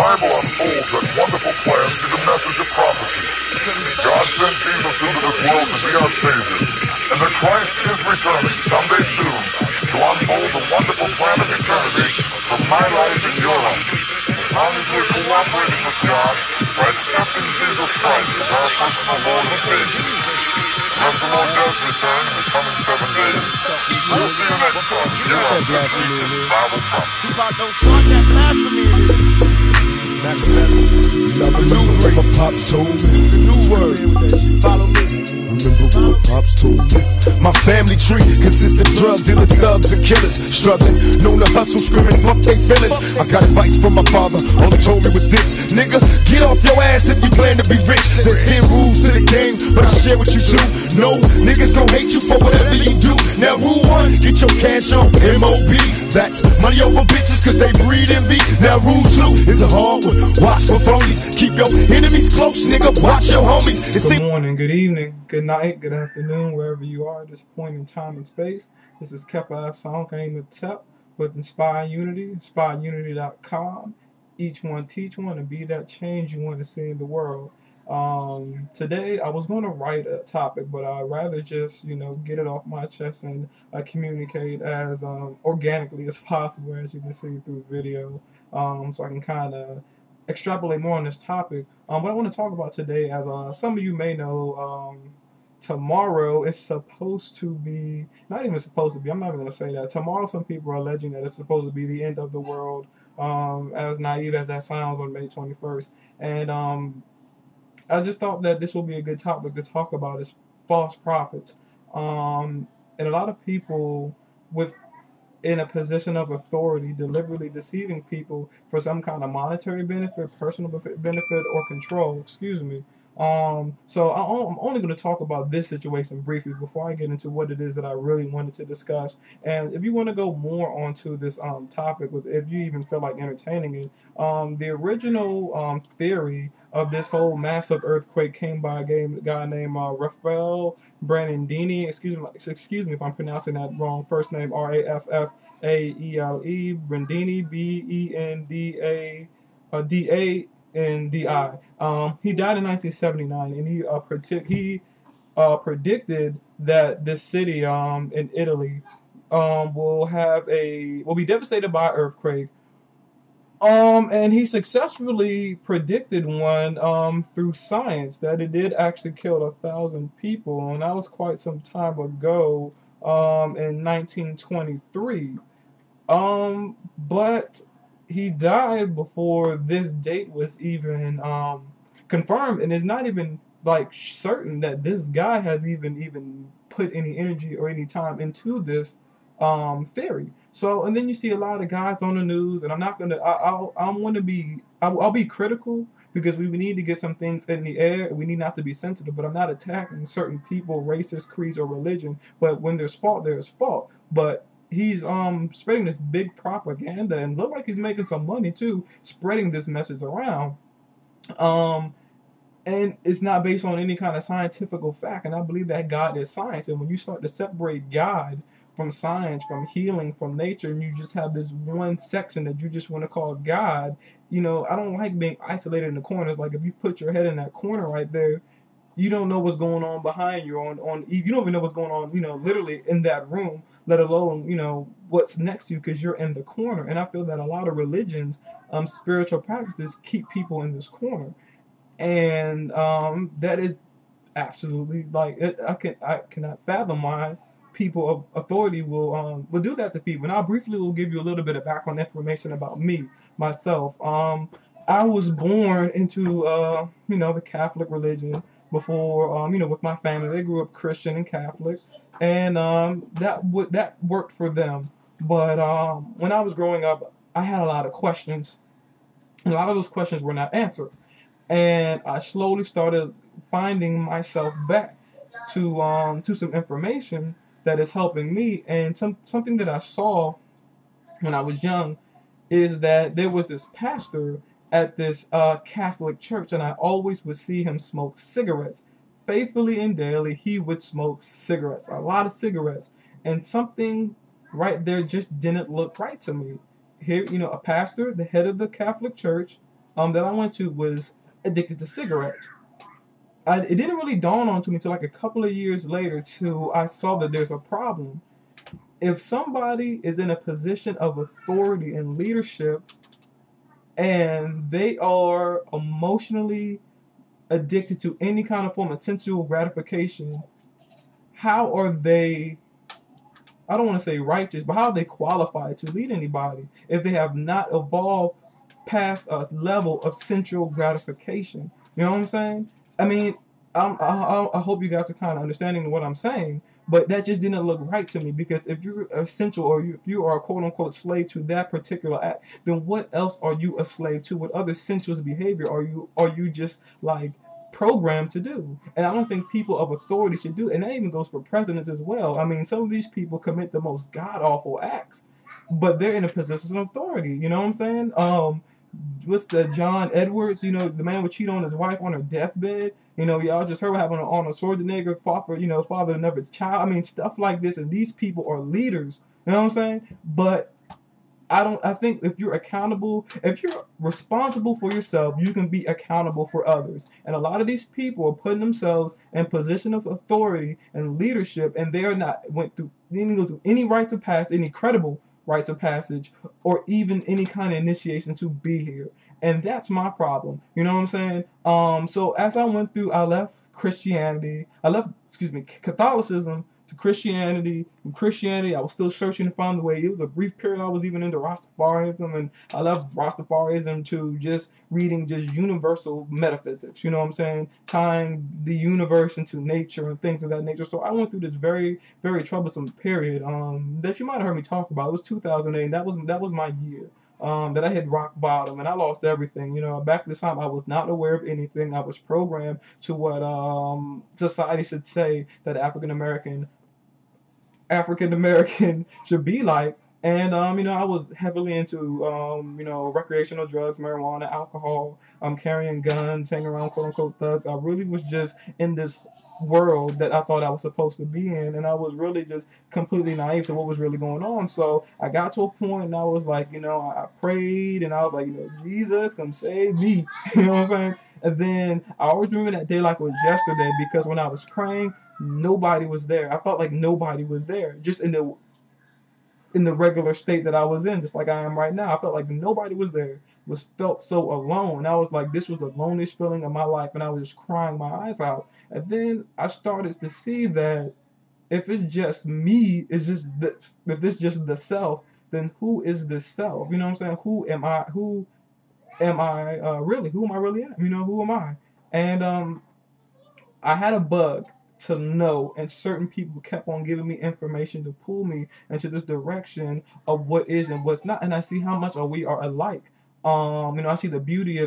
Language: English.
Bible unfolds that wonderful plan through the message of prophecy. God sent Jesus into this world to be our Savior, and that Christ is returning someday soon to unfold the wonderful plan of eternity for my life and your life. As long as we're cooperating with God by accepting Jesus Christ as our personal Lord and Savior. Unless the Lord does return in the coming 7 days, we'll see you next time here on This Week in Bible Prophecy. Don't start that blasphemy. Remember what my pops told me. The new word. Follow me. Remember what my pops told me. My family tree consists of drug dealers, thugs, and killers. Struggling, known to hustle, screaming, fuck they feelings. I got advice from my father, all he told me was this: nigga, get off your ass if you plan to be rich. There's 10 rules to the game, but I'll share with you too. No, niggas gon' hate you for whatever you do. Now rule 1, get your cash on MOB. That's money over bitches cause they breed envy. Now rule 2 is a hard one. Watch for phonies. Keep your enemies close, nigga. Watch your homies. Good morning, good evening, good night, good afternoon, wherever you are at this point in time and space. This is Kefa Song Tep with Inspire Unity, inspireunity.com. Each one teach one and be that change you want to see in the world. Today I was going to write a topic, but I'd rather just, get it off my chest and communicate as organically as possible, as you can see through video, so I can kind of extrapolate more on this topic. What I want to talk about today, as some of you may know, tomorrow is supposed to be, not even supposed to be, I'm not even going to say that. Tomorrow some people are alleging that it's supposed to be the end of the world, as naive as that sounds, on May 21st. And I just thought that this will be a good topic to talk about, is false prophets. And a lot of people in a position of authority deliberately deceiving people for some kind of monetary benefit, personal benefit, or control, excuse me. So I'm only going to talk about this situation briefly before I get into what it is that I really wanted to discuss. And if you want to go more onto this topic, if you even feel like entertaining it, the original theory of this whole massive earthquake came by a guy named Raphael Brandini. Excuse me if I'm pronouncing that wrong. First name Raffaele Brandini, Bendandi. He died in 1979, and he predicted that this city in Italy will be devastated by an earthquake. And he successfully predicted one through science, that it did actually kill 1,000 people, and that was quite some time ago, in 1923. But he died before this date was even confirmed, and it's not even like certain that this guy has even put any energy or any time into this theory. So, and then you see a lot of guys on the news, and I'll be critical, because we need to get some things in the air. We need not to be sensitive, but I'm not attacking certain people, races, creeds, or religion. But when there's fault, there's fault. But he's spreading this big propaganda, and look like he's making some money too, spreading this message around. And it's not based on any kind of scientific fact. And I believe that God is science. And when you start to separate God from science, from healing, from nature, and you just have this one section that you just want to call God, I don't like being isolated in the corners. Like, if you put your head in that corner right there, you don't know what's going on behind you. You don't even know what's going on, literally in that room, let alone, what's next to you, because you're in the corner. And I feel that a lot of religions, spiritual practices, keep people in this corner. And that is absolutely, like, I cannot fathom why people of authority will do that to people. And I briefly will give you a little bit of background information about myself. I was born into the Catholic religion before, with my family. They grew up Christian and Catholic, and that worked for them. But when I was growing up, I had a lot of questions, and a lot of those questions were not answered. And I slowly started finding myself back to some information that is helping me. And something that I saw when I was young is that there was this pastor at this Catholic church, and I always would see him smoke cigarettes. Faithfully and daily, he would smoke cigarettes, a lot of cigarettes. And something right there just didn't look right to me. Here, a pastor, the head of the Catholic church, that I went to was addicted to cigarettes. It didn't really dawn on to me until like a couple of years later till I saw that there's a problem. If somebody is in a position of authority and leadership and they are emotionally addicted to any kind of form of sensual gratification, how are they, I don't want to say righteous, but how are they qualified to lead anybody if they have not evolved past a level of sensual gratification? You know what I'm saying? I mean, I hope you guys are kind of understanding what I'm saying, but that just didn't look right to me, because if you're essential, or if you are a quote unquote slave to that particular act, then what else are you a slave to? What other sensuous behavior are you just like programmed to do? And I don't think people of authority should do, and that even goes for presidents as well. I mean, some of these people commit the most god awful acts, but they're in a position of authority. You know what I'm saying? What's the John Edwards? You know, the man would cheat on his wife on her deathbed. You know, y'all just heard what happened on Arnold Schwarzenegger, fought for, father of his child. I mean, stuff like this, and these people are leaders. You know what I'm saying? But I think if you're accountable, if you're responsible for yourself, you can be accountable for others. And a lot of these people are putting themselves in position of authority and leadership, and they are not didn't go through any rites of passage, any credible rites of passage, or even any kind of initiation to be here. And that's my problem. You know what I'm saying? So as I went through, I left Catholicism to Christianity. From Christianity, I was still searching to find the way. It was a brief period I was even into Rastafarianism, and I left Rastafarianism to just reading just universal metaphysics. You know what I'm saying? Tying the universe into nature and things of that nature. So I went through this very, very troublesome period that you might have heard me talk about. It was 2008, and that was my year. That I hit rock bottom and I lost everything. You know, back at this time, I was not aware of anything. I was programmed to what society should say that African American should be like. And I was heavily into recreational drugs, marijuana, alcohol, carrying guns, hanging around quote unquote thugs. I really was just in this world that I thought I was supposed to be in, and I was really just completely naive to what was really going on. So I got to a point and I was like, I prayed and I was like, Jesus, come save me. You know what I'm saying? And then I always remember that day like it was yesterday, because when I was praying, nobody was there. I felt like nobody was there, just in the regular state that I was in, just like I am right now. I felt like nobody was there. Felt so alone. I was like, this was the loneliest feeling of my life, and I was just crying my eyes out. And then I started to see that if it's just me, if it's just the self, then who is the self? You know what I'm saying? Who am I? Who am I really? Who am I really am? Who am I? And I had a bug to know, and certain people kept on giving me information to pull me into this direction of what is and what's not. And I see how much we are alike. I see the beauty of